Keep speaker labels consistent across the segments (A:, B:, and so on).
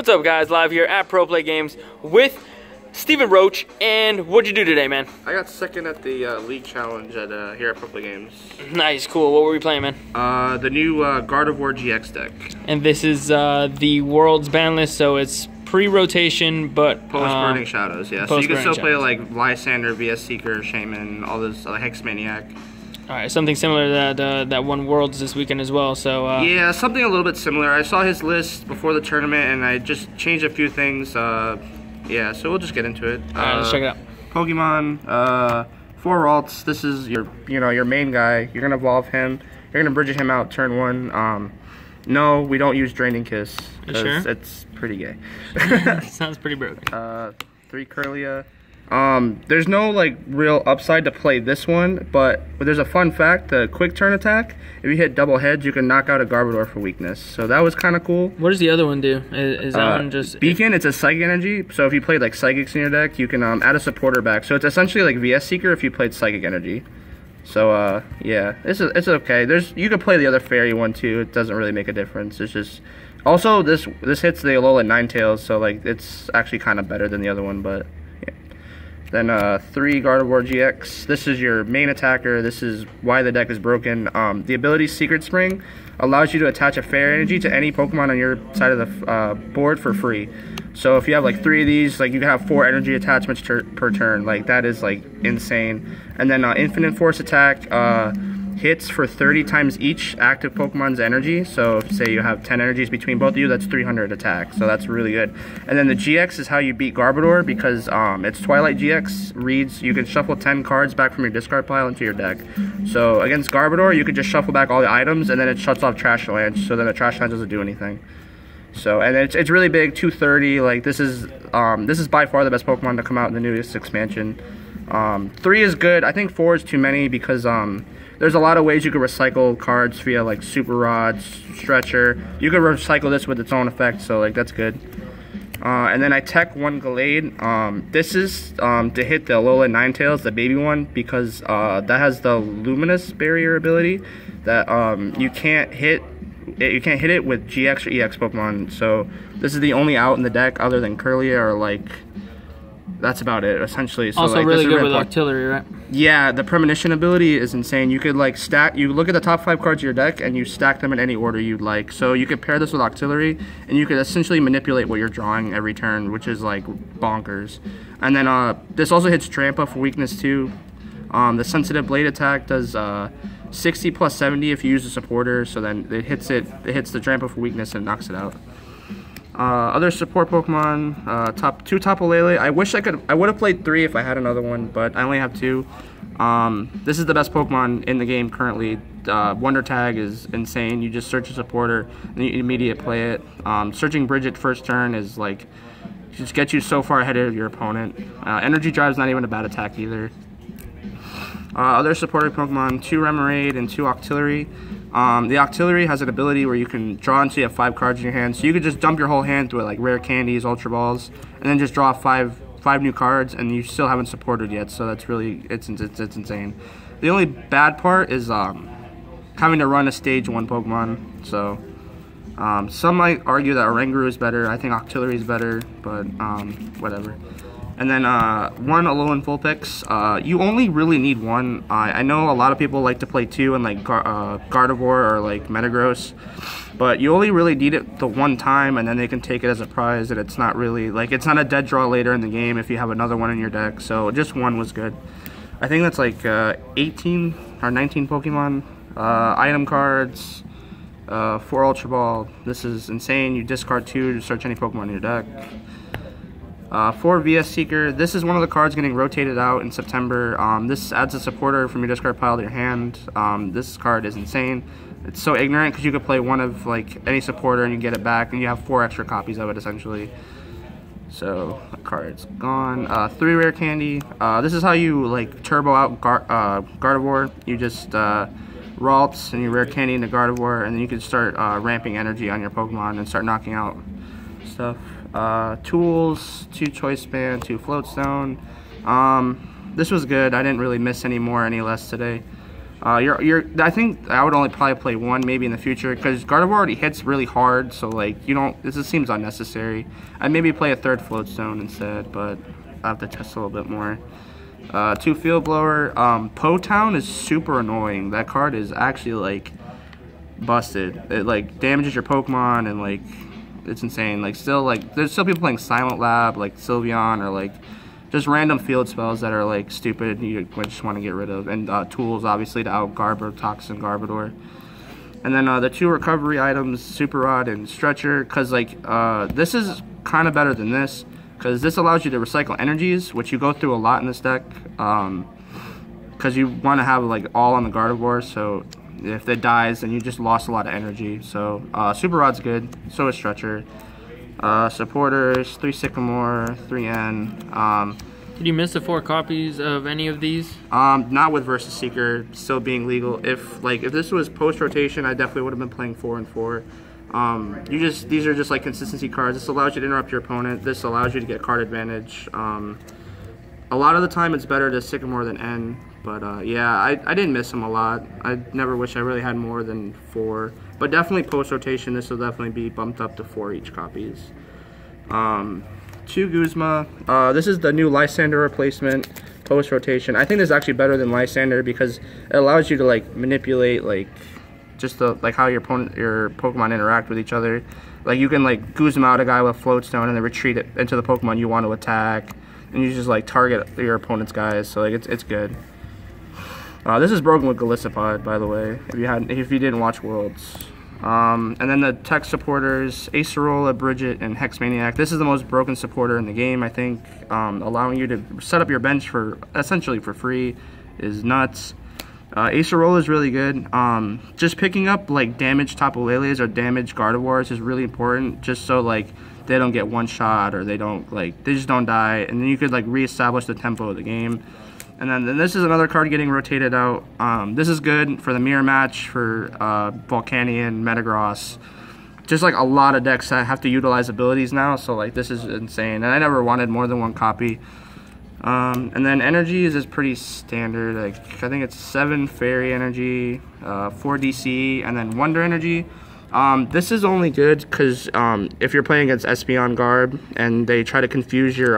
A: What's up, guys? Live here at Pro Play Games with Stephen Roche. And what'd you do today, man?
B: I got second at the league challenge at here at Pro Play Games.
A: Nice, cool. What were we playing, man?
B: The new Gardevoir GX deck.
A: And this is the world's ban list, so it's pre-rotation, but
B: Post-Burning Shadows, yeah. So you can still play like Lysander, VS Seeker, Shaman, all those Hex Maniac.
A: All right, something similar that won Worlds this weekend as well. So
B: yeah, something a little bit similar. I saw his list before the tournament, and I just changed a few things. Yeah, so we'll just get into it.
A: All right, let's check it out.
B: Pokemon, 4 Ralts. This is your main guy. You're gonna evolve him. You're gonna Bridget him out turn 1. No, we don't use Draining Kiss.
A: You sure?
B: It's pretty gay.
A: Sounds pretty broken.
B: 3 Curlia. There's no like real upside to play this one, but there's a fun fact: the quick turn attack. If you hit double heads, you can knock out a Gardevoir for weakness. So that was kind of cool.
A: What does the other one do? Is that one just
B: Beacon? It's a Psychic Energy. So if you played like Psychics in your deck, you can add a supporter back. So it's essentially like VS Seeker if you played Psychic Energy. So yeah, it's okay. You could play the other Fairy one too. It doesn't really make a difference. It's just also this hits the Alola Ninetales, so like it's actually kind of better than the other one, but. Then 3 Gardevoir GX. This is your main attacker. This is why the deck is broken. The ability Secret Spring allows you to attach a Fairy Energy to any Pokemon on your side of the board for free. So if you have like 3 of these, like you can have 4 energy attachments per turn. Like that is like insane. And then Infinite Force attack hits for 30 times each active Pokemon's energy. So if, say you have 10 energies between both of you, that's 300 attack. So that's really good. And then the GX is how you beat Gardevoir because it's Twilight GX reads you can shuffle 10 cards back from your discard pile into your deck. So against Gardevoir, you could just shuffle back all the items and then it shuts off Trash Land. So then the Trash Land doesn't do anything. So and it's really big, 230. Like this is by far the best Pokemon to come out in the newest expansion. 3 is good. I think 4 is too many because there's a lot of ways you could recycle cards via like Super Rods, Stretcher. You could recycle this with its own effect, so like that's good. And then I tech 1 Gallade. This is to hit the Alola Ninetales, the baby one, because that has the Luminous Barrier ability that you can't hit it with GX or EX Pokemon. So this is the only out in the deck other than Curlia or like. That's about it, essentially. So,
A: also
B: like,
A: really good with Octillery, right?
B: Yeah, the Premonition ability is insane. You could like stack. You look at the top 5 cards of your deck, and you stack them in any order you'd like. So you could pair this with Octillery, and you could essentially manipulate what you're drawing every turn, which is like bonkers. And then this also hits Trampa for weakness too. The Sensitive Blade attack does 60 plus 70 if you use a supporter. So then it hits the Trampa for weakness and knocks it out. Other support Pokemon, 2 Tapu Lele. I would have played 3 if I had another one, but I only have 2. This is the best Pokemon in the game currently. Wonder Tag is insane. You just search a supporter and you immediate play it. Searching Bridget first turn is like, just gets you so far ahead of your opponent. Energy Drive's not even a bad attack either. Other supported Pokemon, 2 Remoraid and 2 Octillery. The Octillery has an ability where you can draw until you have 5 cards in your hand. So you could just dump your whole hand through like rare candies, Ultra Balls, and then just draw 5 new cards, and you still haven't supported yet. So that's really it's insane. The only bad part is having to run a stage 1 Pokemon. So some might argue that Oranguru is better. I think Octillery is better, but whatever. And then 1 Alolan Vulpix. You only really need 1. I know a lot of people like to play 2 and like Gardevoir or like Metagross, but you only really need it the 1 time, and then they can take it as a prize. And it's not really like it's not a dead draw later in the game if you have another one in your deck. So just 1 was good. I think that's like 18 or 19 Pokemon. Item cards. 4 Ultra Ball. This is insane. You discard 2 to search any Pokemon in your deck. 4 VS Seeker. This is one of the cards getting rotated out in September. This adds a supporter from your discard pile to your hand. This card is insane. It's so ignorant because you could play one of like any supporter and you get it back, and you have 4 extra copies of it essentially. So the card's gone. 3 Rare Candy. This is how you like turbo out Gardevoir. You just Ralts and you Rare Candy into Gardevoir, and then you can start ramping energy on your Pokemon and start knocking out stuff. Tools, 2 Choice Band, 2 Floatstone. This was good. I didn't really miss any less today. I think I would only probably play one maybe in the future because Gardevoir already hits really hard, so like you don't. This just seems unnecessary. I'd maybe play a third Float Stone instead, but I have to test a little bit more. 2 Field Blower. Po Town is super annoying. That card is actually like busted. It like damages your Pokemon and like it's insane. Like still like there's still people playing Silent Lab like Sylveon or like just random field spells that are like stupid you just want to get rid of, and tools obviously to out Garbo, Toxin, Garbodor. And then the 2 recovery items, Super Rod and Stretcher, because like this is kind of better than this because this allows you to recycle energies, which you go through a lot in this deck because you want to have like all on the Gardevoir, so if it dies then you just lost a lot of energy. So Super Rod's good, so is Stretcher. Supporters, 3 Sycamore, 3 N.
A: Did you miss the 4 copies of any of these?
B: Not with Versus Seeker still being legal. If this was post rotation, I definitely would have been playing 4 and 4. These are just like consistency cards. This allows you to interrupt your opponent. This allows you to get card advantage. A lot of the time it's better to Sycamore than N, but yeah, I didn't miss them a lot. I never wish I really had more than 4. But definitely post-rotation, this will definitely be bumped up to 4 each copies. 2 Guzma. This is the new Lysander replacement post-rotation. I think this is actually better than Lysander because it allows you to like manipulate like just the like how your Pokemon interact with each other. Like you can like Guzma out a guy with Float Stone and then retreat it into the Pokemon you want to attack, and you just like target your opponent's guys. So like it's good. This is broken with Gallade, by the way, if you didn't watch Worlds. And then the tech supporters, Acerola, Bridget, and Hexmaniac. This is the most broken supporter in the game, I think. Allowing you to set up your bench for essentially for free is nuts. Acerola is really good. Just picking up like damaged Tapu Leles or damaged Gardevoirs is really important, just so like they don't get one shot or they just don't die, and then you could like reestablish the tempo of the game. And then this is another card getting rotated out. This is good for the mirror match, for Volcanion, Metagross. Just like a lot of decks that have to utilize abilities now, so like this is insane. And I never wanted more than 1 copy. And then energies is pretty standard. Like I think it's 7 Fairy Energy, 4 DC, and then Wonder Energy. This is only good because if you're playing against Espeon Garb and they try to confuse your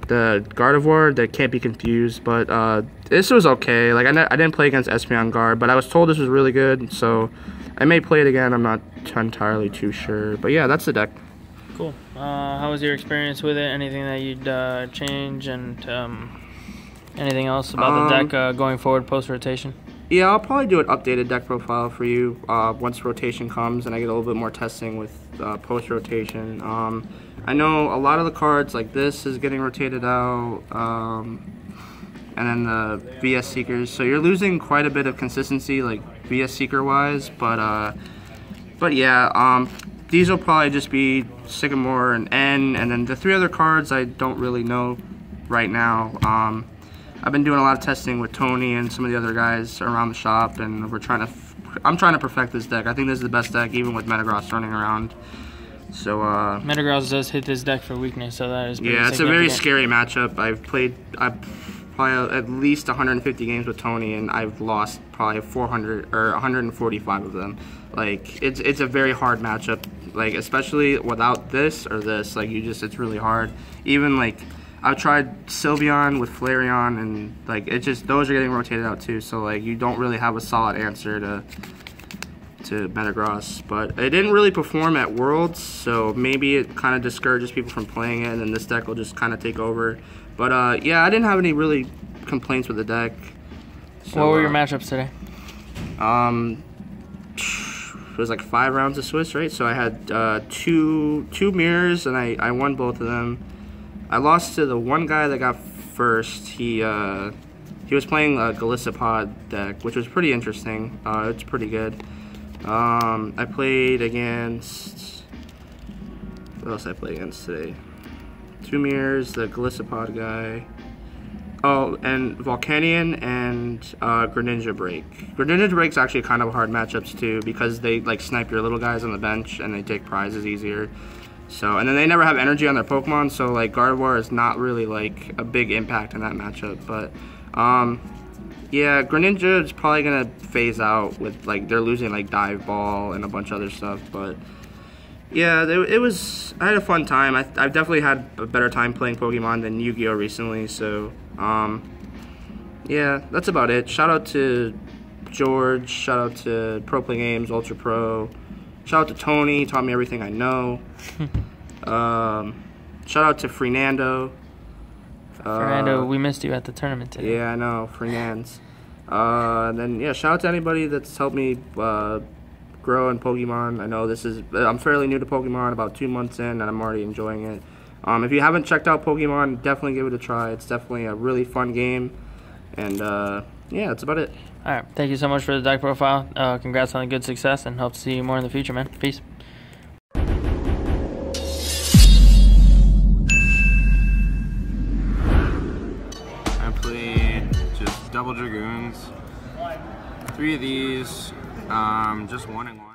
B: the Gardevoir, that can't be confused, but this was okay. Like I didn't play against Espeon Garb, but I was told this was really good, so I may play it again. I'm not entirely too sure, but yeah, that's the deck.
A: Cool. How was your experience with it? Anything that you'd change, and anything else about the deck going forward post rotation?
B: Yeah, I'll probably do an updated deck profile for you once rotation comes and I get a little bit more testing with post rotation. I know a lot of the cards like this is getting rotated out, and then the VS Seekers. So you're losing quite a bit of consistency, like VS Seeker wise. But yeah, these will probably just be Sycamore and N, and then the 3 other cards I don't really know right now. I've been doing a lot of testing with Tony and some of the other guys around the shop, and I'm trying to perfect this deck. I think this is the best deck, even with Metagross running around. So
A: Metagross does hit this deck for weakness, so that is pretty
B: yeah, it's a very scary matchup. I've probably at least 150 games with Tony, and I've lost probably 400 or 145 of them. Like it's a very hard matchup. Like especially without this or this, like it's really hard. Even like I've tried Sylveon with Flareon, and like those are getting rotated out too. So like you don't really have a solid answer to Metagross, but it didn't really perform at Worlds, so maybe it kind of discourages people from playing it, and then this deck will just kind of take over. But yeah, I didn't have any really complaints with the deck. So,
A: what were your matchups today?
B: It was like 5 rounds of Swiss, right? So I had two mirrors, and I won both of them. I lost to the one guy that got first. He was playing a Gallade deck, which was pretty interesting. It's pretty good. I played against... What else I played against today? 2 mirrors, the Gallade guy. Oh, and Volcanion and Greninja Break. Greninja Break's actually kind of hard matchups too, because they like snipe your little guys on the bench and they take prizes easier. So, and then they never have energy on their Pokemon, so like Gardevoir is not really like a big impact in that matchup. But Yeah, Greninja is probably gonna phase out with like they're losing like Dive Ball and a bunch of other stuff, but yeah, it was. I had a fun time. I've definitely had a better time playing Pokemon than Yu-Gi-Oh recently. So yeah, that's about it. Shout out to George. Shout out to Pro Play Games, Ultra Pro. Shout out to Tony. Taught me everything I know. Shout out to Fernando.
A: Fernando, we missed you at the tournament today.
B: Yeah, I know, Fernandes. Then yeah, shout out to anybody that's helped me grow in Pokemon. I know I'm fairly new to Pokemon, about 2 months in, and I'm already enjoying it. If you haven't checked out Pokemon, definitely give it a try. It's definitely a really fun game, and yeah, that's about it.
A: All right, thank you so much for the deck profile. Congrats on the good success, and hope to see you more in the future, man. Peace.
C: I played just double Dragoons, 3 of these, just 1 and 1.